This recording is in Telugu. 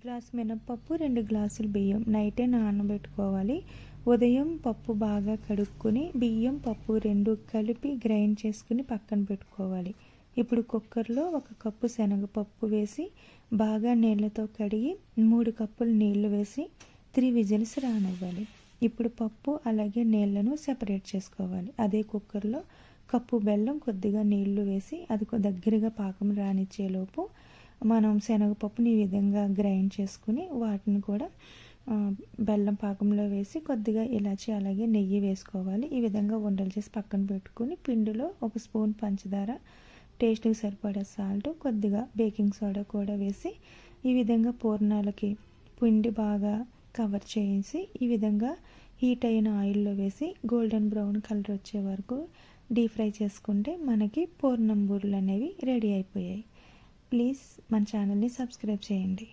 గ్లాస్ మినపప్పు, 2 గ్లాసులు బియ్యం నైటే నానబెట్టుకోవాలి. ఉదయం పప్పు బాగా కడుక్కొని బియ్యం, పప్పు 2 కలిపి గ్రైండ్ చేసుకుని పక్కన పెట్టుకోవాలి. ఇప్పుడు కుక్కర్లో 1 కప్పు శనగపప్పు వేసి బాగా నీళ్ళతో కడిగి 3 కప్పులు నీళ్లు వేసి 3 విజిల్స్ రానివ్వాలి. ఇప్పుడు పప్పు అలాగే నీళ్లను సెపరేట్ చేసుకోవాలి. అదే కుక్కర్లో కప్పు బెల్లం, కొద్దిగా నీళ్లు వేసి అది దగ్గరగా పాకం రానిచ్చేలోపు మనం శనగపప్పుని ఈ విధంగా గ్రైండ్ చేసుకుని వాటిని కూడా బెల్లం పాకంలో వేసి కొద్దిగా ఇలాచి అలాగే నెయ్యి వేసుకోవాలి. ఈ విధంగా ఉండలు చేసి పక్కన పెట్టుకుని పిండిలో 1 స్పూన్ పంచదార, టేస్ట్కి సరిపడా సాల్ట్, కొద్దిగా బేకింగ్ సోడా కూడా వేసి ఈ విధంగా పూర్ణాలకి పిండి బాగా కవర్ చేసి ఈ విధంగా హీట్ అయిన ఆయిల్లో వేసి గోల్డెన్ బ్రౌన్ కలర్ వచ్చే వరకు డీప్ ఫ్రై చేసుకుంటే మనకి పూర్ణం బూరెలు అనేవి రెడీ అయిపోయాయి. ప్లీజ్ మన ఛానల్ని సబ్స్క్రైబ్ చేయండి.